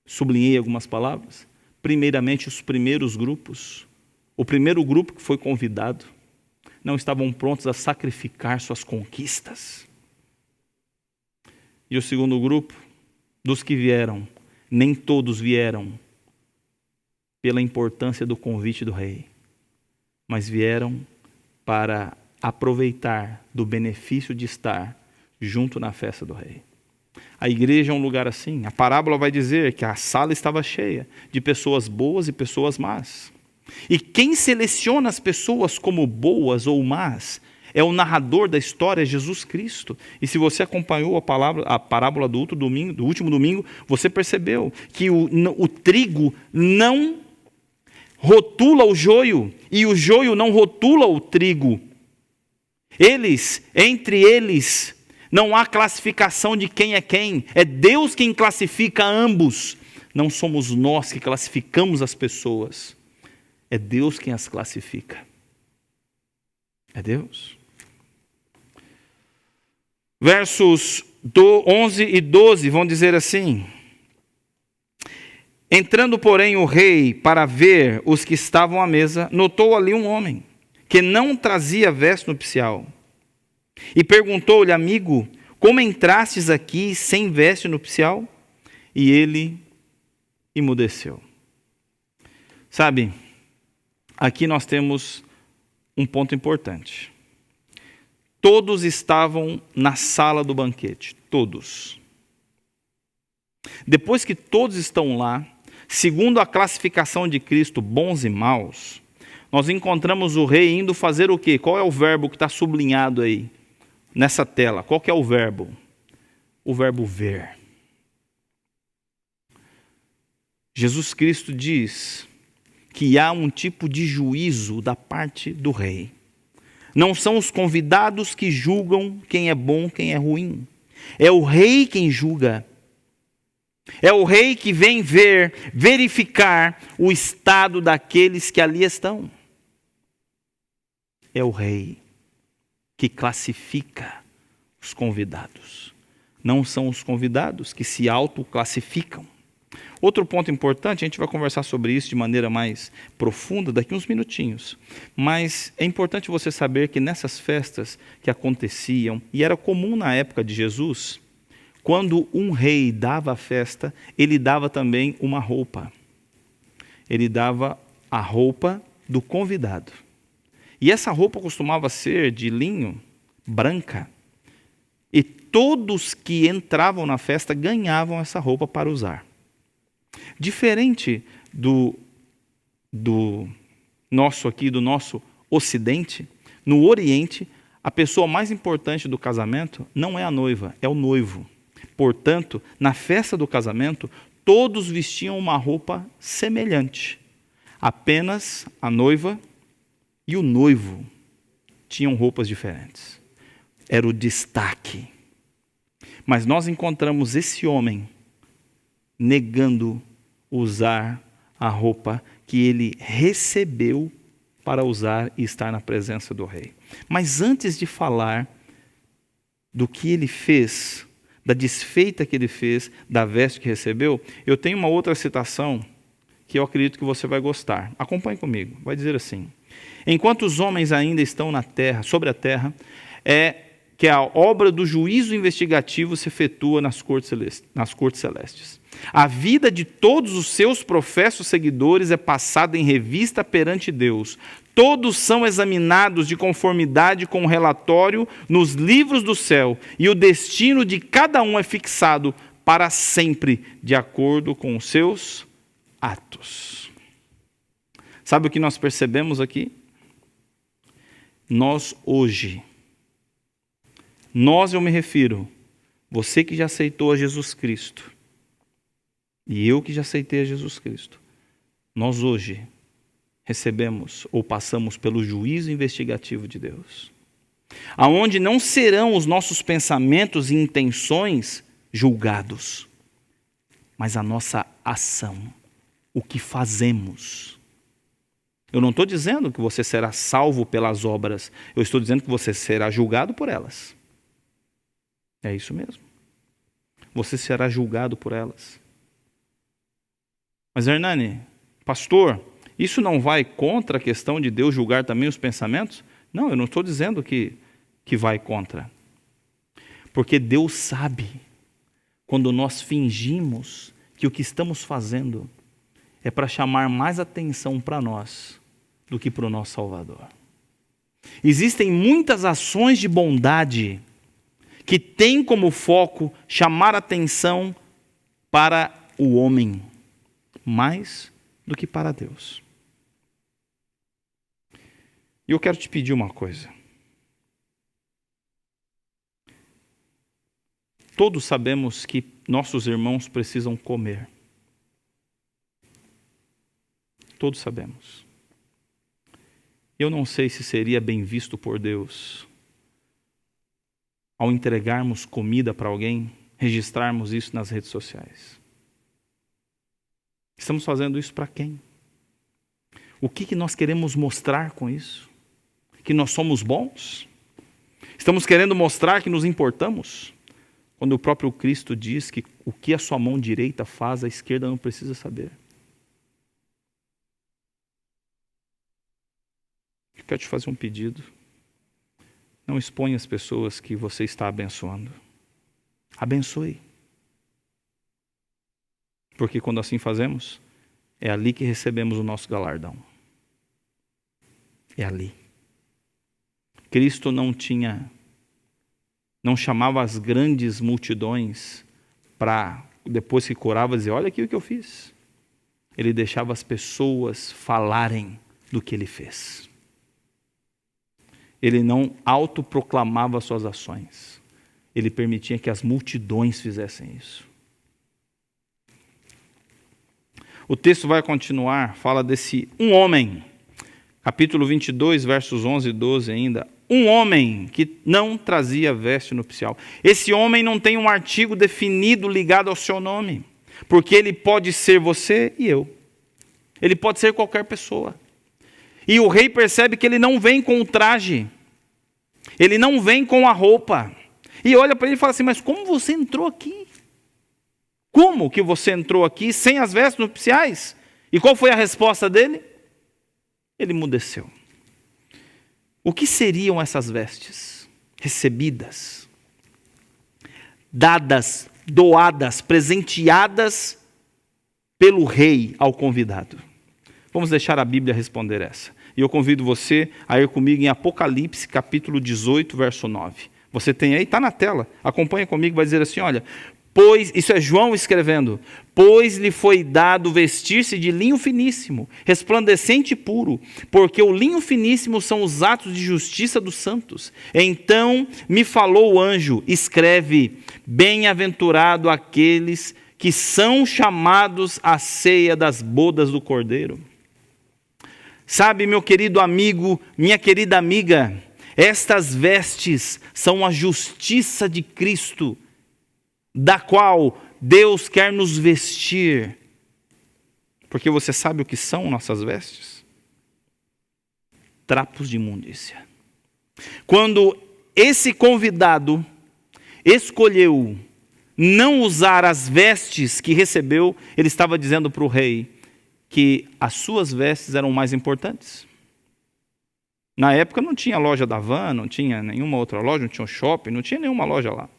A: sublinhei algumas palavras. Primeiramente, os primeiros grupos. O primeiro grupo que foi convidado não estavam prontos a sacrificar suas conquistas. E o segundo grupo, dos que vieram, nem todos vieram pela importância do convite do rei, mas vieram para aproveitar do benefício de estar junto na festa do rei. A igreja é um lugar assim. A parábola vai dizer que a sala estava cheia de pessoas boas e pessoas más. E quem seleciona as pessoas como boas ou más é o narrador da história, Jesus Cristo. E se você acompanhou a parábola do último domingo, você percebeu que o trigo não rotula o joio e o joio não rotula o trigo. Entre eles, não há classificação de quem é quem. É Deus quem classifica ambos. Não somos nós que classificamos as pessoas. É Deus quem as classifica. É Deus. Versos 11 e 12 vão dizer assim: entrando, porém, o rei para ver os que estavam à mesa, notou ali um homem que não trazia veste nupcial. E perguntou-lhe, amigo, como entrastes aqui sem veste nupcial? E ele emudeceu. Sabe, aqui nós temos um ponto importante. Todos estavam na sala do banquete, todos. Depois que todos estão lá, segundo a classificação de Cristo, bons e maus, nós encontramos o rei indo fazer o quê? Qual é o verbo que está sublinhado aí nessa tela? Qual que é o verbo? O verbo ver. Jesus Cristo diz que há um tipo de juízo da parte do rei. Não são os convidados que julgam quem é bom, quem é ruim. É o rei quem julga. É o rei que vem verificar o estado daqueles que ali estão. é o rei que classifica os convidados. Não são os convidados que se autoclassificam. Outro ponto importante, a gente vai conversar sobre isso de maneira mais profunda daqui a uns minutinhos. Mas é importante você saber que nessas festas que aconteciam, e era comum na época de Jesus, quando um rei dava a festa, ele dava também uma roupa. Ele dava a roupa do convidado. E essa roupa costumava ser de linho, branca. E todos que entravam na festa ganhavam essa roupa para usar. Diferente do nosso Ocidente, no Oriente, a pessoa mais importante do casamento não é a noiva, é o noivo. Portanto, na festa do casamento, todos vestiam uma roupa semelhante. Apenas a noiva e o noivo tinham roupas diferentes. Era o destaque. Mas nós encontramos esse homem negando usar a roupa que ele recebeu para usar e estar na presença do rei. Mas antes de falar do que ele fez, da desfeita que ele fez, da veste que recebeu, eu tenho uma outra citação que eu acredito que você vai gostar. Acompanhe comigo. Vai dizer assim: enquanto os homens ainda estão na terra, sobre a terra, que a obra do juízo investigativo se efetua nas cortes celestes. A vida de todos os seus professos seguidores é passada em revista perante Deus. Todos são examinados de conformidade com o relatório nos livros do céu, e o destino de cada um é fixado para sempre, de acordo com os seus atos. Sabe o que nós percebemos aqui? Eu me refiro, você que já aceitou a Jesus Cristo, e eu que já aceitei a Jesus Cristo, nós hoje recebemos ou passamos pelo juízo investigativo de Deus, aonde não serão os nossos pensamentos e intenções julgados, mas a nossa ação, o que fazemos. Eu não estou dizendo que você será salvo pelas obras, eu estou dizendo que você será julgado por elas. É isso mesmo. Você será julgado por elas. Mas Hernani, pastor, isso não vai contra a questão de Deus julgar também os pensamentos? Não, eu não estou dizendo que vai contra. Porque Deus sabe quando nós fingimos que o que estamos fazendo é para chamar mais atenção para nós do que para o nosso Salvador. Existem muitas ações de bondade que têm como foco chamar atenção para o homem, mais do que para Deus. E eu quero te pedir uma coisa. Todos sabemos que nossos irmãos precisam comer. Todos sabemos. Eu não sei se seria bem visto por Deus, ao entregarmos comida para alguém, registrarmos isso nas redes sociais. Estamos fazendo isso para quem? O que nós queremos mostrar com isso? Que nós somos bons? Estamos querendo mostrar que nos importamos? Quando o próprio Cristo diz que o que a sua mão direita faz, a esquerda não precisa saber. Eu quero te fazer um pedido. Não exponha as pessoas que você está abençoando. Abençoe. Porque quando assim fazemos, é ali que recebemos o nosso galardão. É ali. Cristo não chamava as grandes multidões para, depois que curava, dizer, olha aqui o que eu fiz. Ele deixava as pessoas falarem do que ele fez. Ele não autoproclamava suas ações. Ele permitia que as multidões fizessem isso. O texto vai continuar, fala desse um homem. Capítulo 22, versos 11 e 12 ainda. Um homem que não trazia veste nupcial. Esse homem não tem um artigo definido ligado ao seu nome. Porque ele pode ser você e eu. Ele pode ser qualquer pessoa. E o rei percebe que ele não vem com o traje, ele não vem com a roupa. E olha para ele e fala assim: mas como você entrou aqui? Como que você entrou aqui sem as vestes nupciais? E qual foi a resposta dele? Ele emudeceu. O que seriam essas vestes? Recebidas, dadas, doadas, presenteadas pelo rei ao convidado. Vamos deixar a Bíblia responder essa. E eu convido você a ir comigo em Apocalipse, capítulo 18, verso 9. Você tem aí, está na tela, acompanha comigo, vai dizer assim, olha... Pois, isso é João escrevendo, pois lhe foi dado vestir-se de linho finíssimo, resplandecente e puro, porque o linho finíssimo são os atos de justiça dos santos. Então me falou o anjo, escreve, bem-aventurado aqueles que são chamados à ceia das bodas do Cordeiro. Sabe, meu querido amigo, minha querida amiga, estas vestes são a justiça de Cristo, da qual Deus quer nos vestir. Porque você sabe o que são nossas vestes? Trapos de imundícia. Quando esse convidado escolheu não usar as vestes que recebeu, ele estava dizendo para o rei que as suas vestes eram mais importantes. Na época não tinha loja da Havan, não tinha nenhuma outra loja, não tinha um shopping, não tinha nenhuma loja lá.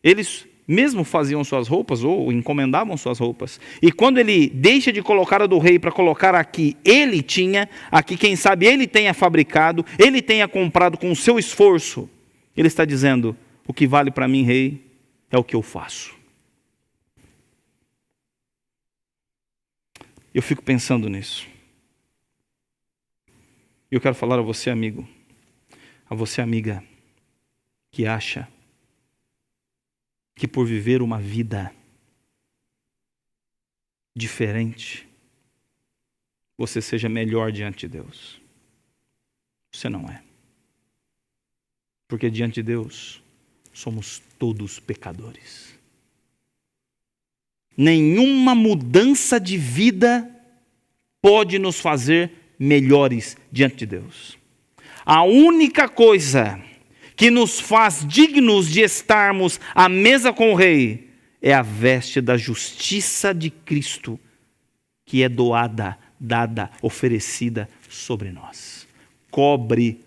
A: Eles mesmo faziam suas roupas ou encomendavam suas roupas. E quando ele deixa de colocar a do rei para colocar aqui, ele tinha, aqui quem sabe ele tenha fabricado, ele tenha comprado com o seu esforço. Ele está dizendo, o que vale para mim, rei, é o que eu faço. Eu fico pensando nisso. E eu quero falar a você, amigo, a você, amiga, que acha que por viver uma vida diferente, você seja melhor diante de Deus. Você não é. Porque diante de Deus, somos todos pecadores. Nenhuma mudança de vida pode nos fazer melhores diante de Deus. A única coisa que nos faz dignos de estarmos à mesa com o rei é a veste da justiça de Cristo, que é doada, dada, oferecida sobre nós. Cobre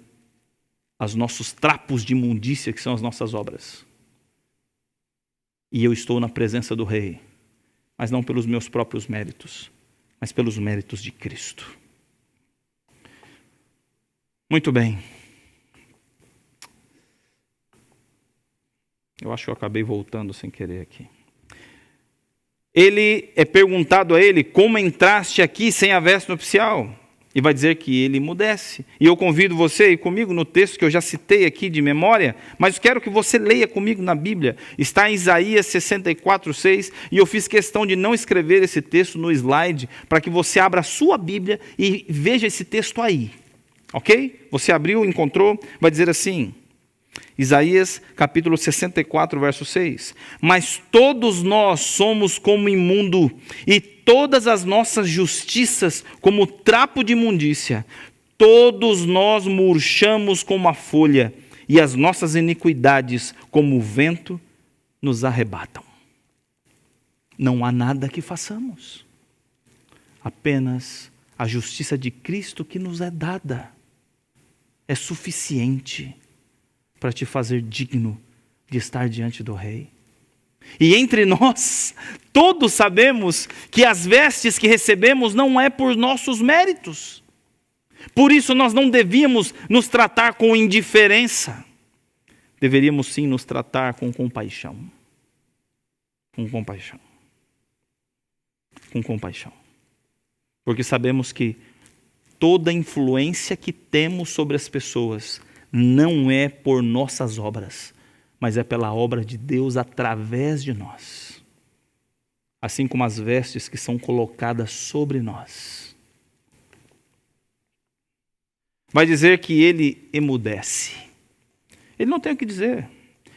A: os nossos trapos de imundícia, que são as nossas obras. E eu estou na presença do rei, mas não pelos meus próprios méritos, mas pelos méritos de Cristo. Muito bem. Eu acho que eu acabei voltando sem querer aqui. Ele é perguntado a ele, como entraste aqui sem a veste nupcial? E vai dizer que ele emudece. E eu convido você a ir comigo no texto que eu já citei aqui de memória, mas quero que você leia comigo na Bíblia. Está em Isaías 64:6, e eu fiz questão de não escrever esse texto no slide, para que você abra a sua Bíblia e veja esse texto aí. Ok? Você abriu, encontrou, vai dizer assim... Isaías capítulo 64, verso 6. Mas todos nós somos como imundo, e todas as nossas justiças como trapo de imundícia. Todos nós murchamos como a folha, e as nossas iniquidades, como o vento, nos arrebatam. Não há nada que façamos. Apenas a justiça de Cristo que nos é dada. É suficiente para te fazer digno de estar diante do rei. E entre nós, todos sabemos que as vestes que recebemos não é por nossos méritos. Por isso nós não devíamos nos tratar com indiferença. Deveríamos sim nos tratar com compaixão. Com compaixão. Com compaixão. Porque sabemos que toda influência que temos sobre as pessoas não é por nossas obras, mas é pela obra de Deus através de nós. Assim como as vestes que são colocadas sobre nós. Vai dizer que ele emudece. Ele não tem o que dizer,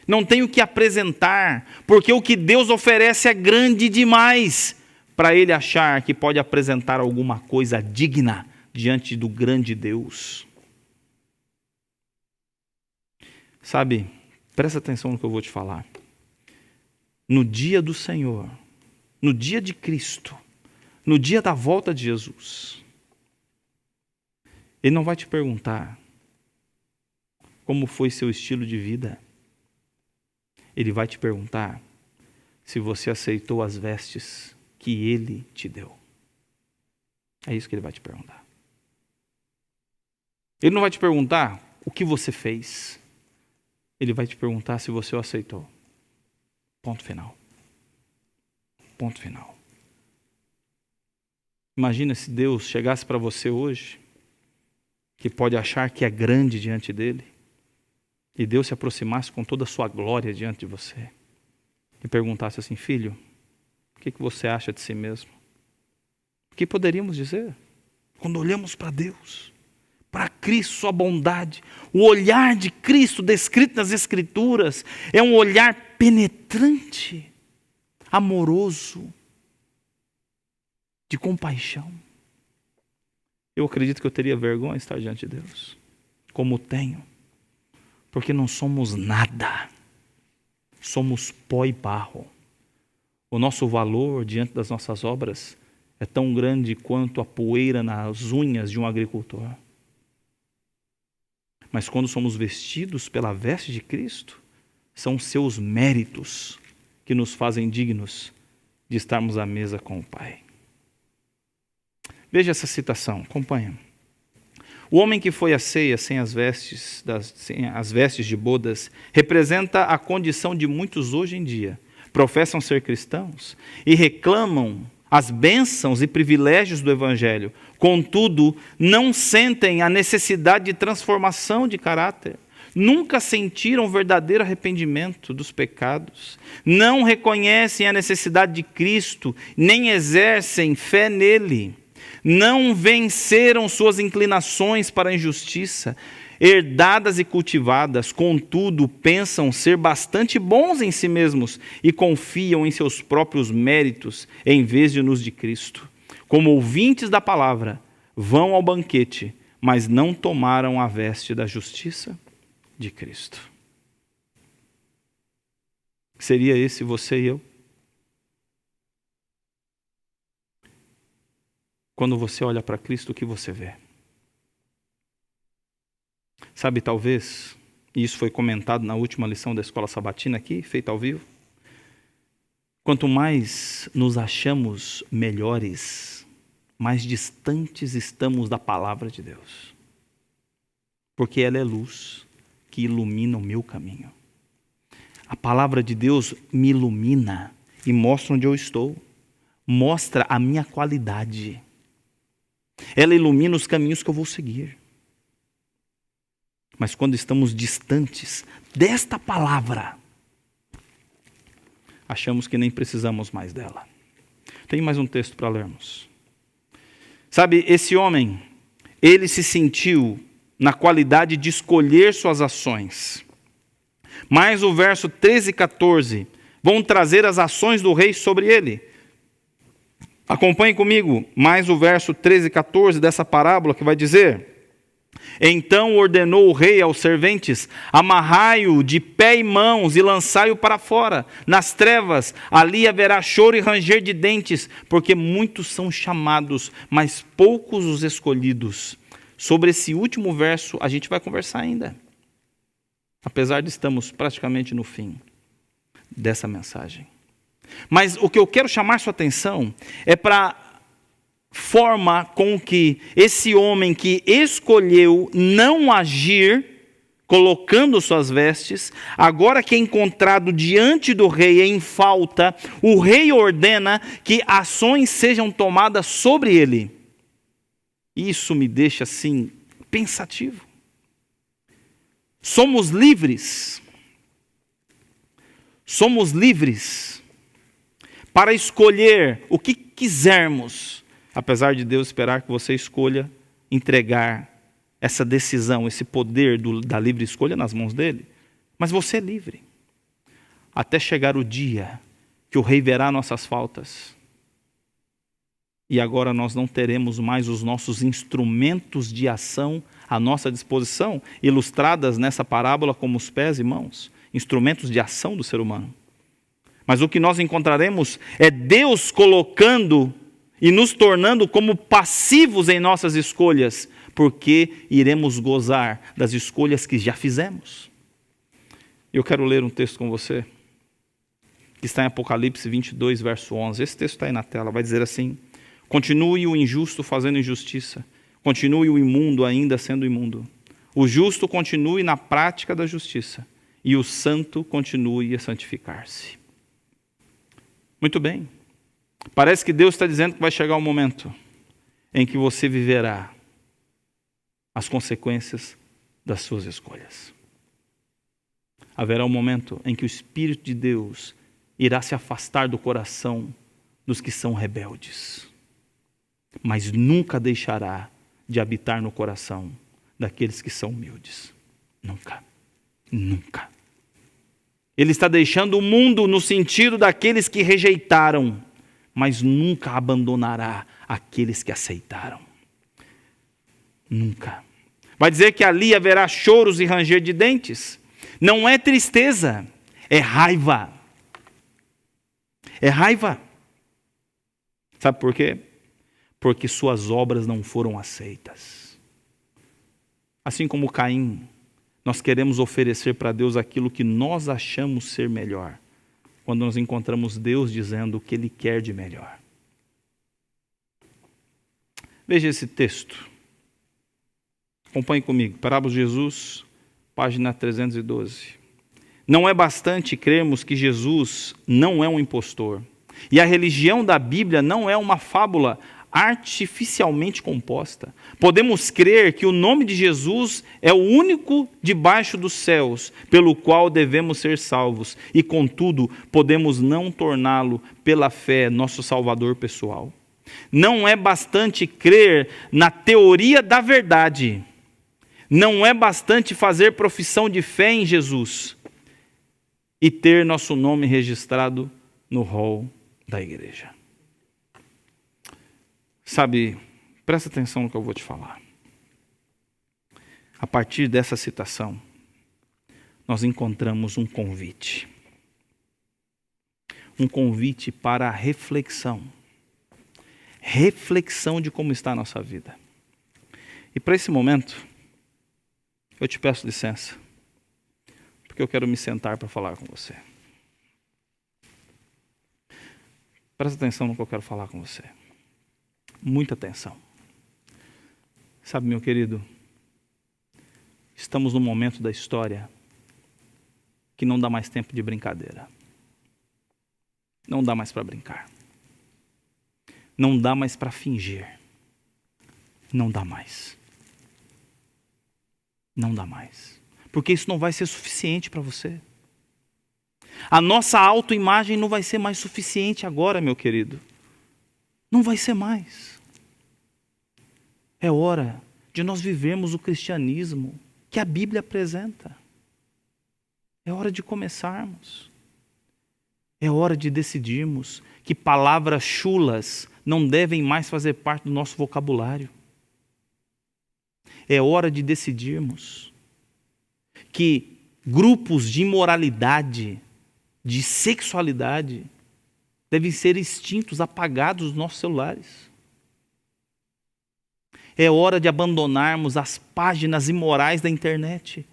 A: não tem o que apresentar, porque o que Deus oferece é grande demais para ele achar que pode apresentar alguma coisa digna diante do grande Deus. Sabe, presta atenção no que eu vou te falar. No dia do Senhor, no dia de Cristo, no dia da volta de Jesus, Ele não vai te perguntar como foi seu estilo de vida. Ele vai te perguntar se você aceitou as vestes que Ele te deu. É isso que Ele vai te perguntar. Ele não vai te perguntar o que você fez. Ele vai te perguntar se você o aceitou. Ponto final. Ponto final. Imagina se Deus chegasse para você hoje, que pode achar que é grande diante dele, e Deus se aproximasse com toda a sua glória diante de você, e perguntasse assim: filho, o que você acha de si mesmo? O que poderíamos dizer quando olhamos para Deus, para Cristo, sua bondade? O olhar de Cristo descrito nas Escrituras é um olhar penetrante, amoroso, de compaixão. Eu acredito que eu teria vergonha de estar diante de Deus, como tenho, porque não somos nada, somos pó e barro. O nosso valor diante das nossas obras é tão grande quanto a poeira nas unhas de um agricultor. Mas quando somos vestidos pela veste de Cristo, são seus méritos que nos fazem dignos de estarmos à mesa com o Pai. Veja essa citação, acompanha. O homem que foi à ceia sem as vestes de bodas representa a condição de muitos hoje em dia. Professam ser cristãos e reclamam as bênçãos e privilégios do Evangelho. Contudo, não sentem a necessidade de transformação de caráter. Nunca sentiram verdadeiro arrependimento dos pecados. Não reconhecem a necessidade de Cristo, nem exercem fé nele. Não venceram suas inclinações para a injustiça, herdadas e cultivadas, contudo, pensam ser bastante bons em si mesmos e confiam em seus próprios méritos em vez de nos de Cristo. Como ouvintes da palavra, vão ao banquete, mas não tomaram a veste da justiça de Cristo. Seria esse você e eu? Quando você olha para Cristo, o que você vê? Sabe, talvez, e isso foi comentado na última lição da Escola Sabatina aqui, feita ao vivo, quanto mais nos achamos melhores, mais distantes estamos da palavra de Deus. Porque ela é luz que ilumina o meu caminho. A palavra de Deus me ilumina e mostra onde eu estou, mostra a minha qualidade. Ela ilumina os caminhos que eu vou seguir. Mas quando estamos distantes desta palavra, achamos que nem precisamos mais dela. Tem mais um texto para lermos. Sabe, esse homem, ele se sentiu na qualidade de escolher suas ações. Mas o verso 13 e 14 vão trazer as ações do rei sobre ele. Acompanhe comigo mais o verso 13 e 14 dessa parábola que vai dizer: então ordenou o rei aos serventes: amarrai-o de pé e mãos e lançai-o para fora, nas trevas, ali haverá choro e ranger de dentes, porque muitos são chamados, mas poucos os escolhidos. Sobre esse último verso a gente vai conversar ainda, apesar de estamos praticamente no fim dessa mensagem. Mas o que eu quero chamar sua atenção é para a forma com que esse homem que escolheu não agir, colocando suas vestes, agora que é encontrado diante do rei em falta, o rei ordena que ações sejam tomadas sobre ele. Isso me deixa assim pensativo. Somos livres para escolher o que quisermos, apesar de Deus esperar que você escolha entregar essa decisão, esse poder da livre escolha nas mãos dele. Mas você é livre, até chegar o dia que o rei verá nossas faltas E agora nós não teremos mais os nossos instrumentos de ação à nossa disposição, ilustradas nessa parábola como os pés e mãos, instrumentos de ação do ser humano. Mas o que nós encontraremos é Deus colocando e nos tornando como passivos em nossas escolhas, porque iremos gozar das escolhas que já fizemos. Eu quero ler um texto com você, que está em Apocalipse 22, verso 11. Esse texto está aí na tela, vai dizer assim: continue o injusto fazendo injustiça, continue o imundo ainda sendo imundo. O justo continue na prática da justiça, e o santo continue a santificar-se. Muito bem. Parece que Deus está dizendo que vai chegar um momento em que você viverá as consequências das suas escolhas. Haverá um momento em que o Espírito de Deus irá se afastar do coração dos que são rebeldes, mas nunca deixará de habitar no coração daqueles que são humildes. Nunca. Nunca. Ele está deixando o mundo no sentido daqueles que rejeitaram, mas nunca abandonará aqueles que aceitaram. Nunca. Vai dizer que ali haverá choros e ranger de dentes. Não é tristeza, é raiva. É raiva. Sabe por quê? Porque suas obras não foram aceitas. Assim como Caim, nós queremos oferecer para Deus aquilo que nós achamos ser melhor, quando nós encontramos Deus dizendo o que Ele quer de melhor. Veja esse texto. Acompanhe comigo. Parábola de Jesus, página 312. Não é bastante crermos que Jesus não é um impostor. E a religião da Bíblia não é uma fábula artificialmente composta. Podemos crer que o nome de Jesus é o único debaixo dos céus, pelo qual devemos ser salvos, e contudo, podemos não torná-lo pela fé nosso Salvador pessoal. Não é bastante crer na teoria da verdade. Não é bastante fazer profissão de fé em Jesus e ter nosso nome registrado no rol da igreja. Sabe, presta atenção no que eu vou te falar. A partir dessa citação, nós encontramos um convite. Um convite para a reflexão. Reflexão de como está a nossa vida. E para esse momento, eu te peço licença, porque eu quero me sentar para falar com você. Presta atenção no que eu quero falar com você. Muita atenção. Sabe, meu querido, estamos num momento da história que não dá mais tempo de brincadeira. Não dá mais para brincar. Não dá mais para fingir. Não dá mais. Não dá mais. Porque isso não vai ser suficiente para você. A nossa autoimagem não vai ser mais suficiente agora, meu querido. Não vai ser mais. É hora de nós vivermos o cristianismo que a Bíblia apresenta. É hora de começarmos. É hora de decidirmos que palavras chulas não devem mais fazer parte do nosso vocabulário. É hora de decidirmos que grupos de imoralidade, de sexualidade, devem ser extintos, apagados dos nossos celulares. É hora de abandonarmos as páginas imorais da internet,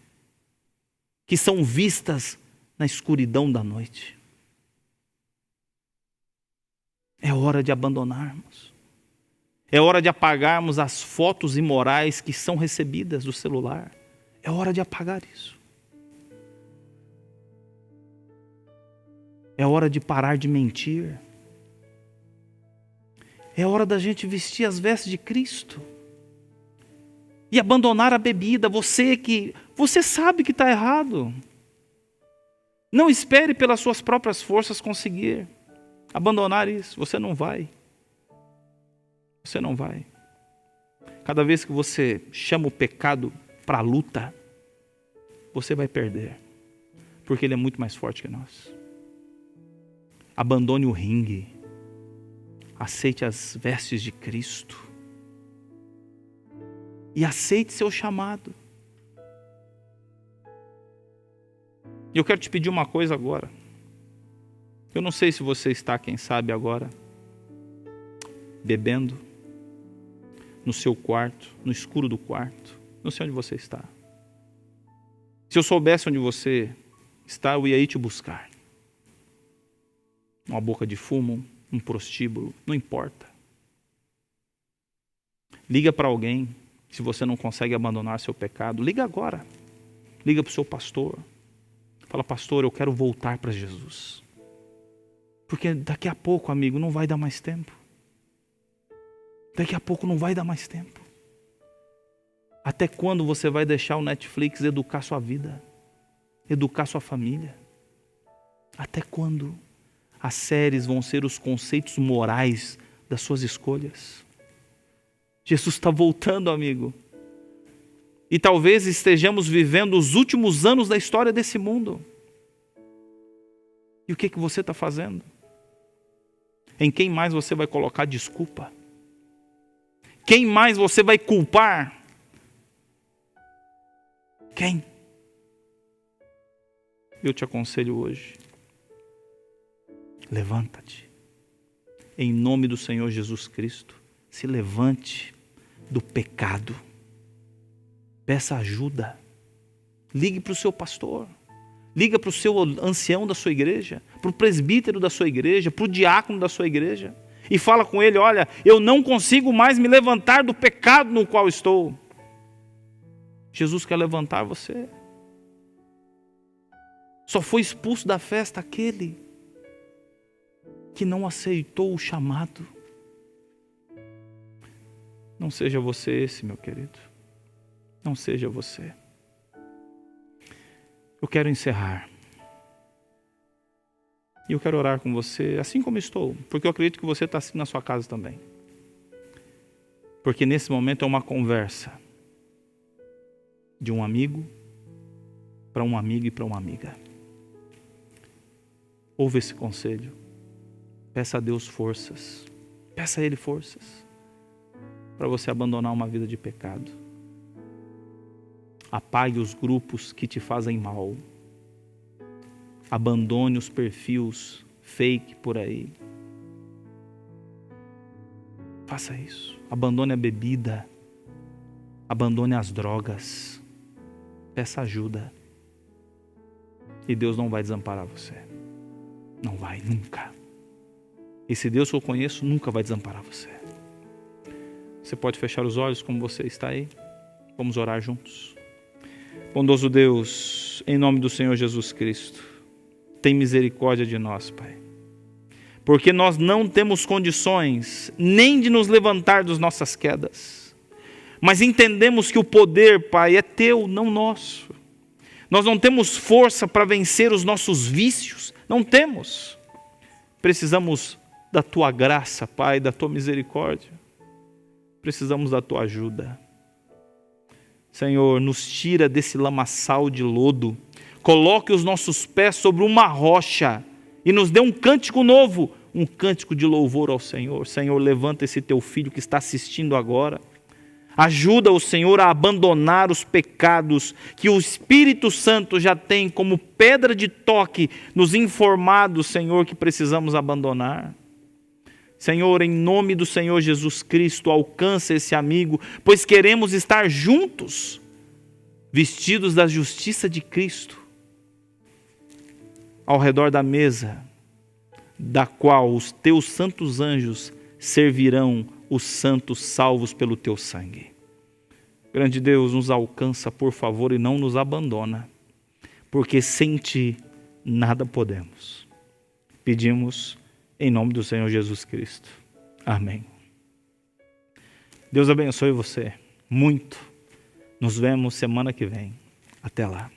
A: que são vistas na escuridão da noite. É hora de abandonarmos. É hora de apagarmos as fotos imorais que são recebidas do celular. É hora de apagar isso. É hora de parar de mentir. É hora da gente vestir as vestes de Cristo. E abandonar a bebida. Você sabe que está errado. Não espere pelas suas próprias forças conseguir abandonar isso. Você não vai. Você não vai. Cada vez que você chama o pecado para a luta, você vai perder. Porque ele é muito mais forte que nós. Abandone o ringue. aceite as vestes de Cristo. E aceite seu chamado. E eu quero te pedir uma coisa agora. Eu não sei se você está, quem sabe agora, bebendo no seu quarto, no escuro do quarto. Não sei onde você está. Se eu soubesse onde você está, eu ia ir te buscar. Uma boca de fumo, um prostíbulo, não importa. Liga para alguém, se você não consegue abandonar seu pecado. Liga agora. Liga para o seu pastor. Fala, pastor, eu quero voltar para Jesus. Porque daqui a pouco, amigo, não vai dar mais tempo. Daqui a pouco não vai dar mais tempo. Até quando você vai deixar o Netflix educar sua vida? Educar sua família? Até quando as séries vão ser os conceitos morais das suas escolhas? Jesus está voltando, amigo. E talvez estejamos vivendo os últimos anos da história desse mundo. E o que você está fazendo? Em quem mais você vai colocar desculpa? Quem mais você vai culpar? Quem? Eu te aconselho hoje. Levanta-te. Em nome do Senhor Jesus Cristo. Se levante do pecado. Peça ajuda. Ligue para o seu pastor. Liga para o seu ancião da sua igreja. Para o presbítero da sua igreja. Para o diácono da sua igreja. E fala com ele, olha, eu não consigo mais me levantar do pecado no qual estou. Jesus quer levantar você. Só foi expulso da festa aquele que não aceitou o chamado. Não seja você esse, meu querido. Não seja você. Eu quero encerrar. E eu quero orar com você, assim como estou, porque eu acredito que você está assim na sua casa também. Porque nesse momento é uma conversa de um amigo para um amigo e para uma amiga. Ouve esse conselho. Peça a Deus forças. Peça a Ele forças para você abandonar uma vida de pecado. Apague os grupos que te fazem mal. Abandone os perfis fake por aí. Faça isso. Abandone a bebida. Abandone as drogas. Peça ajuda. E Deus não vai desamparar você. Não vai, nunca. Esse Deus que eu conheço nunca vai desamparar você. Você pode fechar os olhos como você está aí. Vamos orar juntos. Bondoso Deus, em nome do Senhor Jesus Cristo, tem misericórdia de nós, Pai. Porque nós não temos condições nem de nos levantar das nossas quedas. Mas entendemos que o poder, Pai, é teu, não nosso. Nós não temos força para vencer os nossos vícios. Não temos. Precisamos da tua graça, Pai, da tua misericórdia. Precisamos da tua ajuda. Senhor, nos tira desse lamaçal de lodo. Coloque os nossos pés sobre uma rocha e nos dê um cântico novo, um cântico de louvor ao Senhor. Senhor, levanta esse teu filho que está assistindo agora. Ajuda o Senhor a abandonar os pecados que o Espírito Santo já tem como pedra de toque nos informado, Senhor, que precisamos abandonar. Senhor, em nome do Senhor Jesus Cristo, alcança esse amigo, pois queremos estar juntos, vestidos da justiça de Cristo, ao redor da mesa, da qual os teus santos anjos servirão os santos salvos pelo teu sangue. Grande Deus, nos alcança, por favor, e não nos abandona, porque sem ti nada podemos. Pedimos em nome do Senhor Jesus Cristo. Amém. Deus abençoe você muito. Nos vemos semana que vem. Até lá.